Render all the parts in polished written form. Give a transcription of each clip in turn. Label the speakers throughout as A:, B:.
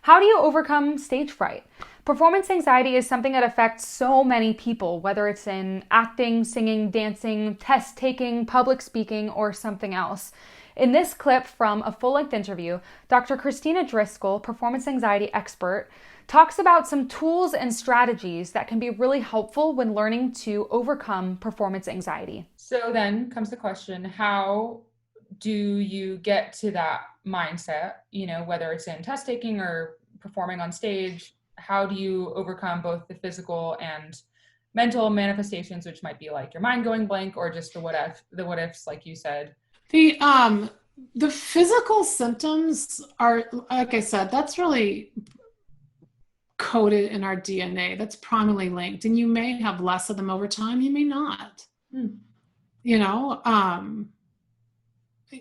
A: How do you overcome stage fright? Performance anxiety is something that affects so many people, whether it's in acting, singing, dancing, test taking, public speaking, or something else. In this clip from a full-length interview, Dr. Kristina Driskill, performance anxiety expert, talks about some tools and strategies that can be really helpful when learning to overcome performance anxiety.
B: So then comes the question, how do you get to that mindset, whether it's in test taking or performing on stage? How do you overcome both the physical and mental manifestations, which might be like your mind going blank or just the what ifs, like you said?
C: The physical symptoms are, like I said, that's really coded in our DNA. That's primarily linked, and you may have less of them over time. You may not.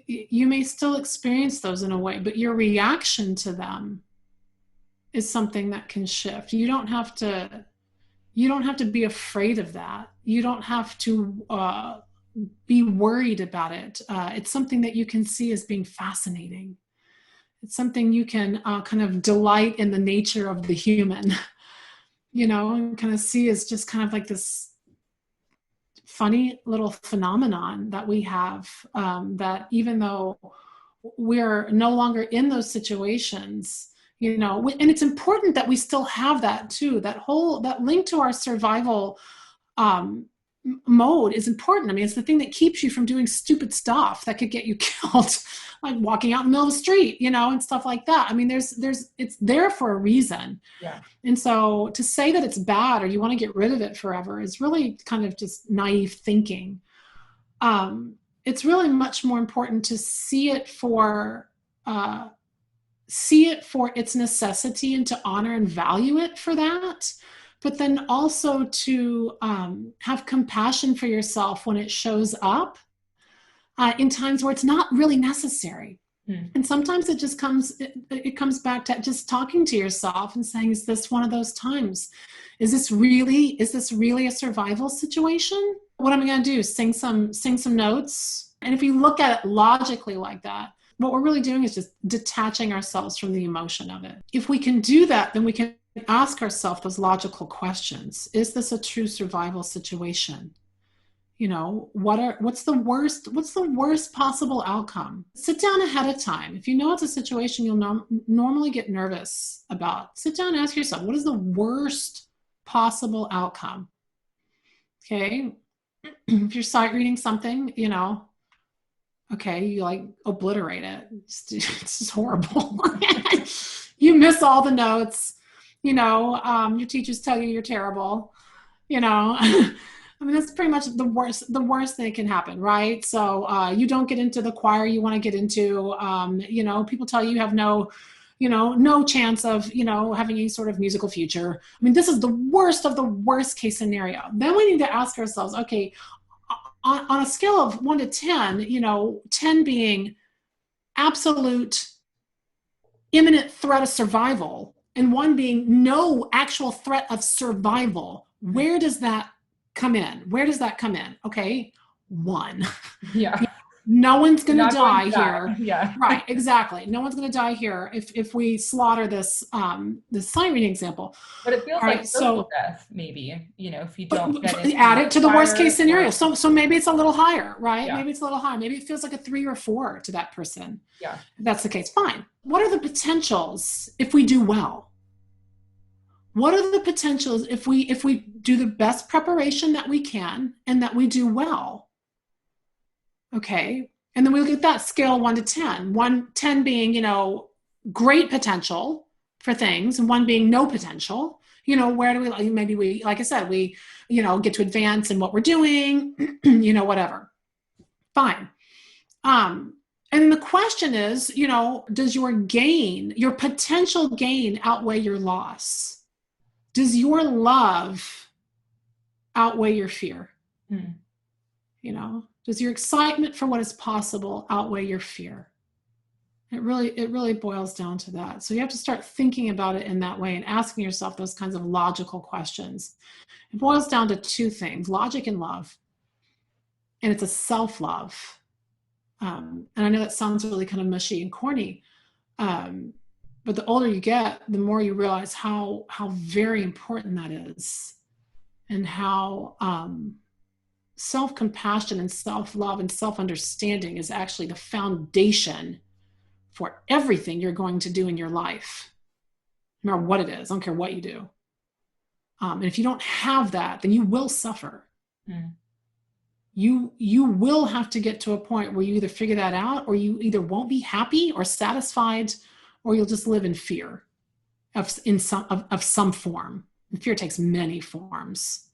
C: You may still experience those in a way, but your reaction to them is something that can shift. You don't have to be afraid of that. You don't have to be worried about it. It's something that you can see as being fascinating. It's something you can kind of delight in the nature of the human, and kind of see as just kind of like this funny little phenomenon that we have, that even though we're no longer in those situations, and it's important that we still have that too. That link to our survival mode is important. I mean, it's the thing that keeps you from doing stupid stuff that could get you killed, like walking out in the middle of the street, and stuff like that. I mean, it's there for a reason.
B: Yeah.
C: And so to say that it's bad or you want to get rid of it forever is really kind of just naive thinking. It's really much more important to see it for its necessity and to honor and value it for that. But then also to have compassion for yourself when it shows up in times where it's not really necessary. And sometimes it comes back to just talking to yourself and saying, is this one of those times? Is this really a survival situation? What am I going to do? Sing some notes? And if you look at it logically like that, what we're really doing is just detaching ourselves from the emotion of it. If we can do that, then we can ask ourselves those logical questions. Is this a true survival situation? What's the worst possible outcome? Sit down ahead of time. If you know it's a situation you'll normally get nervous about, sit down and ask yourself, what is the worst possible outcome? Okay. If you're sight reading something, okay, you like obliterate it. It's just horrible. You miss all the notes. Your teachers tell you you're terrible. I mean, that's pretty much the worst thing that can happen, right? So you don't get into the choir you want to get into. People tell you have no chance of, having any sort of musical future. I mean, this is the worst of the worst case scenario. Then we need to ask ourselves, okay, on a scale of 1 to 10, 10 being absolute imminent threat of survival, and 1 being no actual threat of survival, where does that come in? Okay, 1.
B: Yeah.
C: No one's going to die here.
B: Yeah.
C: Right, exactly. No one's going to die here if we slaughter this sight reading example.
B: But it feels like social death, maybe, if you don't get it.
C: Add it to the worst case scenario. So maybe it's a little higher, right?
B: Yeah.
C: Maybe it's a little higher. Maybe it feels like a 3 or 4 to that person.
B: Yeah.
C: If that's the case, fine. What are the potentials if we do well? What are the potentials if we do the best preparation that we can and that we do well? Okay. And then we look at that scale 1 to 10. 10 being, great potential for things, and 1 being no potential. Where do we, maybe we, like I said, we, get to advance in what we're doing, whatever. Fine. And then the question is, does your potential gain outweigh your loss? Does your love outweigh your fear? Does your excitement for what is possible outweigh your fear? It really boils down to that. So you have to start thinking about it in that way and asking yourself those kinds of logical questions. It boils down to 2 things, logic and love. And it's a self-love. And I know that sounds really kind of mushy and corny, But the older you get, the more you realize how very important that is, and how self-compassion and self-love and self-understanding is actually the foundation for everything you're going to do in your life, no matter what it is. I don't care what you do. And if you don't have that, then you will suffer. Mm. You will have to get to a point where you either figure that out, or you either won't be happy or satisfied, or you'll just live in fear of some form. And fear takes many forms.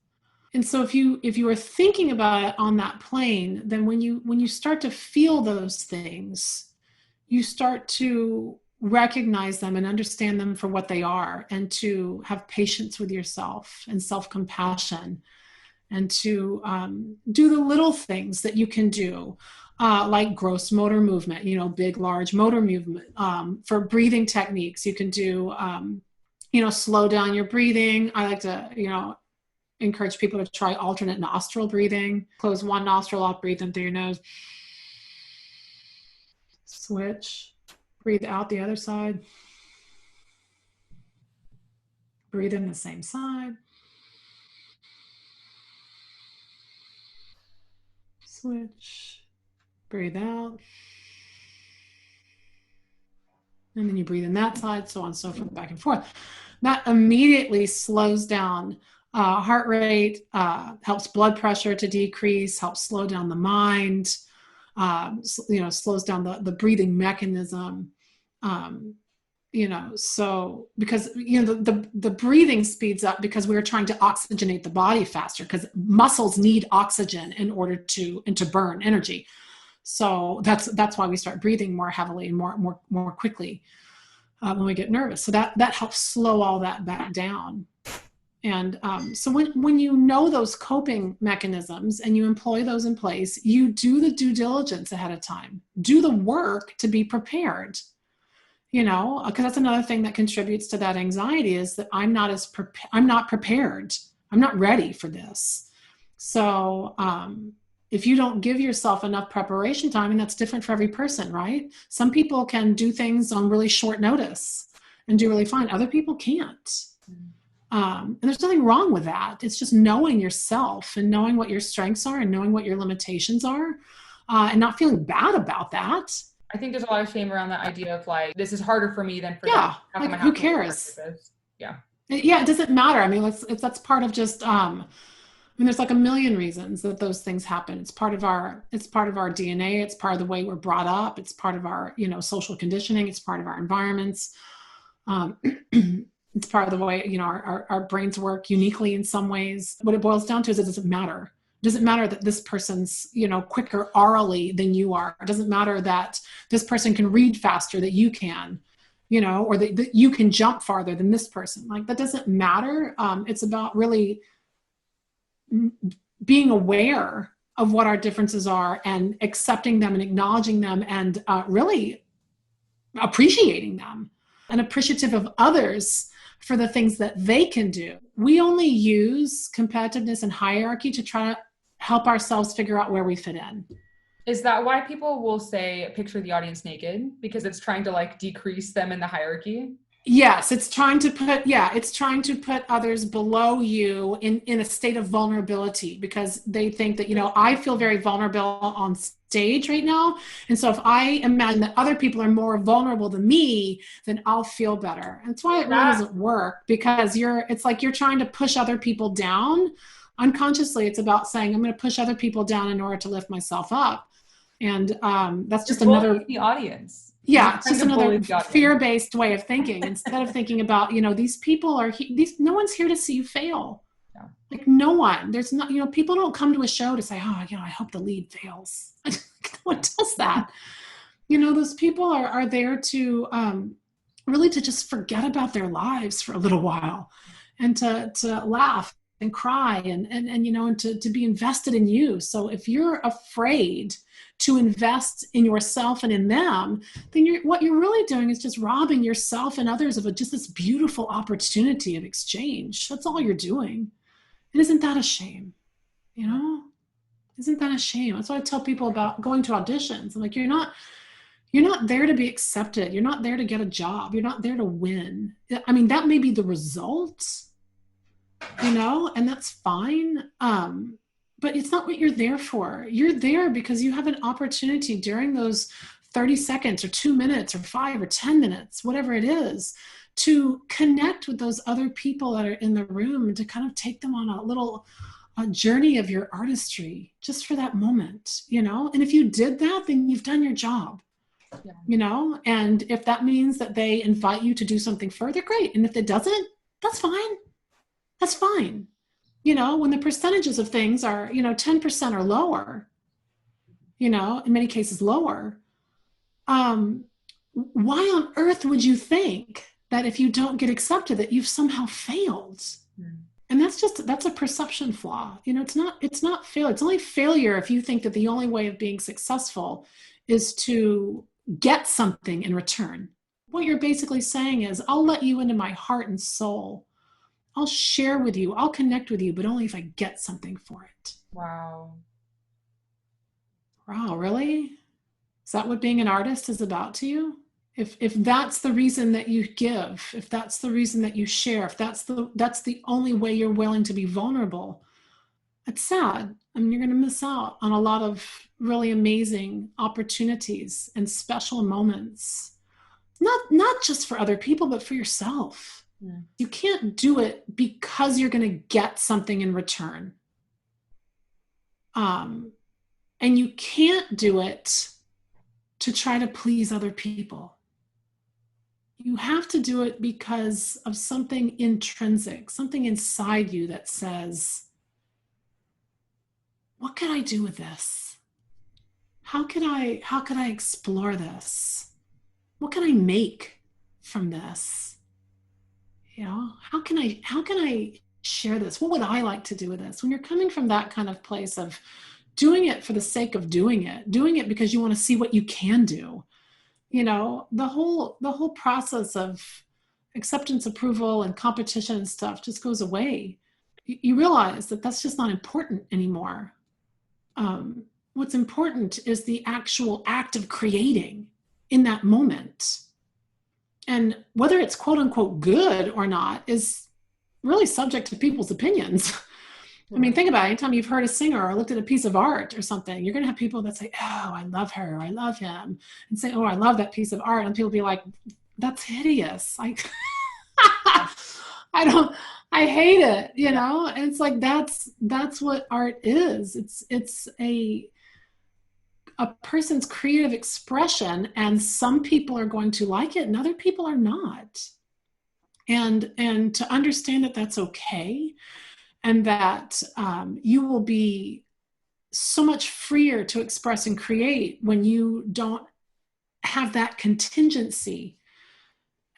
C: And so if you are thinking about it on that plane, then when you start to feel those things, you start to recognize them and understand them for what they are, and to have patience with yourself and self-compassion, and to do the little things that you can do, like gross motor movement, big, large motor movement. For breathing techniques, you can do, slow down your breathing. I like to, encourage people to try alternate nostril breathing. Close one nostril off, breathe in through your nose. Switch. Breathe out the other side. Breathe in the same side. Switch. Breathe out. And then you breathe in that side, so on and so forth, back and forth. That immediately slows down heart rate, helps blood pressure to decrease, helps slow down the mind, slows down the breathing mechanism. So because, the breathing speeds up because we're trying to oxygenate the body faster, because muscles need oxygen in order to burn energy. So that's why we start breathing more heavily and more quickly when we get nervous. So that helps slow all that back down. And so when you know those coping mechanisms and you employ those in place, you do the due diligence ahead of time. Do the work to be prepared. Because that's another thing that contributes to that anxiety, is that I'm not prepared. I'm not ready for this. So if you don't give yourself enough preparation time, and that's different for every person, right? Some people can do things on really short notice and do really fine. Other people can't. And there's nothing wrong with that. It's just knowing yourself and knowing what your strengths are and knowing what your limitations are, and not feeling bad about that.
B: I think there's a lot of shame around that idea of like, this is harder for me than for
C: them.
B: Like,
C: who cares?
B: Yeah.
C: Yeah, it doesn't matter. I mean, that's part of just, there's like a million reasons that those things happen. It's part of our DNA. It's part of the way we're brought up. It's part of our, social conditioning. It's part of our environments. It's part of the way, our brains work uniquely in some ways. What it boils down to is it doesn't matter. It doesn't matter that this person's, quicker orally than you are. It doesn't matter that this person can read faster than you can, or that you can jump farther than this person. Like, that doesn't matter. It's about really being aware of what our differences are and accepting them and acknowledging them, and really appreciating them, and appreciative of others for the things that they can do. We only use competitiveness and hierarchy to try to help ourselves figure out where we fit in.
B: Is that why people will say, picture the audience naked? Because it's trying to like decrease them in the hierarchy?
C: Yes, it's trying to put others below you in a state of vulnerability, because they think that, I feel very vulnerable on stage right now. And so if I imagine that other people are more vulnerable than me, then I'll feel better. And that's why it really doesn't work, because it's like you're trying to push other people down. Unconsciously, it's about saying, I'm going to push other people down in order to lift myself up. And that's just another,
B: the audience.
C: Yeah, it's just another fear-based way of thinking. Instead of thinking about, these people no one's here to see you fail. Yeah. Like, no one. There's not, people don't come to a show to say, I hope the lead fails. No one does that. Those people are there to really to just forget about their lives for a little while, and to laugh and cry and to be invested in you. So if you're afraid to invest in yourself and in them, then what you're really doing is just robbing yourself and others of just this beautiful opportunity of exchange. That's all you're doing. And isn't that a shame? Isn't that a shame? That's why I tell people about going to auditions. I'm like, you're not You're not there to be accepted. You're not there to get a job. You're not there to win. I mean, that may be the result, and that's fine. But it's not what you're there for. You're there because you have an opportunity during those 30 seconds or 2 minutes or 5 or 10 minutes, whatever it is, to connect with those other people that are in the room and to kind of take them on a journey of your artistry just for that moment, And if you did that, then you've done your job. Yeah. And if that means that they invite you to do something further, great. And if it doesn't, that's fine. That's fine. When the percentages of things are, 10% or lower, in many cases lower, why on earth would you think that if you don't get accepted that you've somehow failed? And that's a perception flaw. It's not failure. It's only failure if you think that the only way of being successful is to get something in return. What you're basically saying is, I'll let you into my heart and soul. I'll share with you. I'll connect with you, but only if I get something for it.
B: Wow.
C: Wow, really? Is that what being an artist is about to you? If that's the reason that you give, if that's the reason that you share, if that's the only way you're willing to be vulnerable, it's sad. I mean, you're going to miss out on a lot of really amazing opportunities and special moments. Not just for other people, but for yourself. Yeah. You can't do it because you're going to get something in return. And you can't do it to try to please other people. You have to do it because of something intrinsic, something inside you that says, what can I do with this? How could I explore this? What can I make from this? How can I share this? What would I like to do with this? When you're coming from that kind of place of doing it for the sake of doing it because you want to see what you can do, the whole process of acceptance, approval, and competition and stuff just goes away. You realize that that's just not important anymore. What's important is the actual act of creating in that moment. And whether it's quote unquote good or not is really subject to people's opinions. I mean, think about it. Anytime you've heard a singer or looked at a piece of art or something, you're going to have people that say, oh, I love her, or I love him, and say, oh, I love that piece of art. And people be like, that's hideous. I hate it, And it's like, that's what art is. It's a person's creative expression, and some people are going to like it and other people are not. And to understand that that's okay, and that you will be so much freer to express and create when you don't have that contingency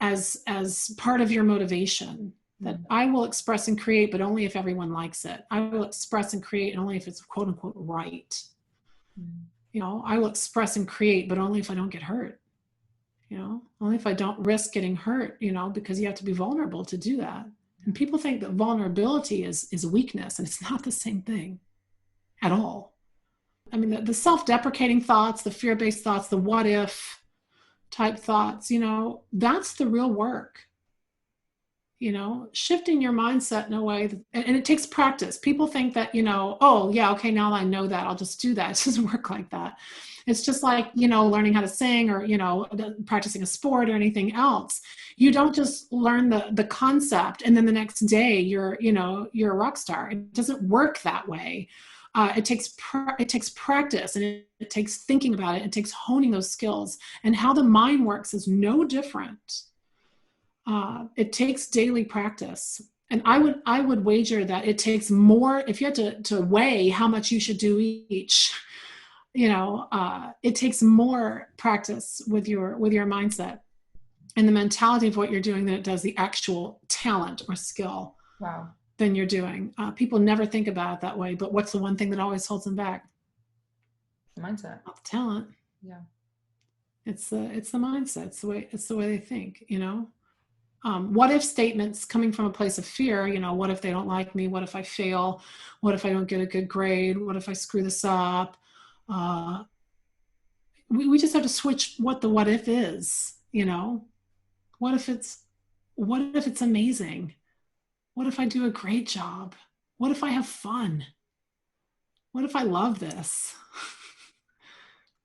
C: as part of your motivation. That I will express and create, but only if everyone likes it. I will express and create only if it's quote unquote right. I will express and create, but only if I don't get hurt. Only if I don't risk getting hurt, because you have to be vulnerable to do that. And people think that vulnerability is weakness, and it's not the same thing at all. I mean, the self-deprecating thoughts, the fear-based thoughts, the what if type thoughts, that's the real work. Shifting your mindset in a way and it takes practice. People think that, oh yeah, okay, now I know that, I'll just do that. It doesn't work like that. It's just like, learning how to sing or, practicing a sport or anything else. You don't just learn the concept and then the next day you're a rock star. It doesn't work that way. It takes practice, and it takes thinking about it. It takes honing those skills, and how the mind works is no different. It takes daily practice. And I would wager that it takes more, if you had to weigh how much you should do each, it takes more practice with your mindset and the mentality of what you're doing than it does the actual talent or skill.
B: Wow.
C: Than you're doing. People never think about it that way, but what's the one thing that always holds them back?
B: The mindset.
C: Not the talent.
B: Yeah.
C: It's the mindset. It's the way they think, What if statements coming from a place of fear, what if they don't like me? What if I fail? What if I don't get a good grade? What if I screw this up? we just have to switch what the what if is, you know? What if it's amazing? What if I do a great job? What if I have fun? What if I love this?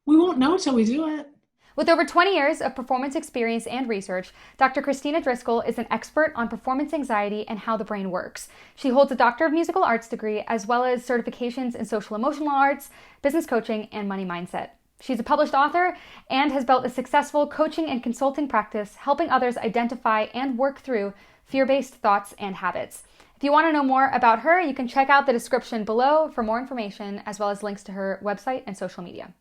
C: We won't know till we do it.
A: With over 20 years of performance experience and research, Dr. Kristina Driskill is an expert on performance anxiety and how the brain works. She holds a Doctor of Musical Arts degree as well as certifications in social emotional arts, business coaching, and money mindset. She's a published author and has built a successful coaching and consulting practice, helping others identify and work through fear-based thoughts and habits. If you want to know more about her, you can check out the description below for more information, as well as links to her website and social media.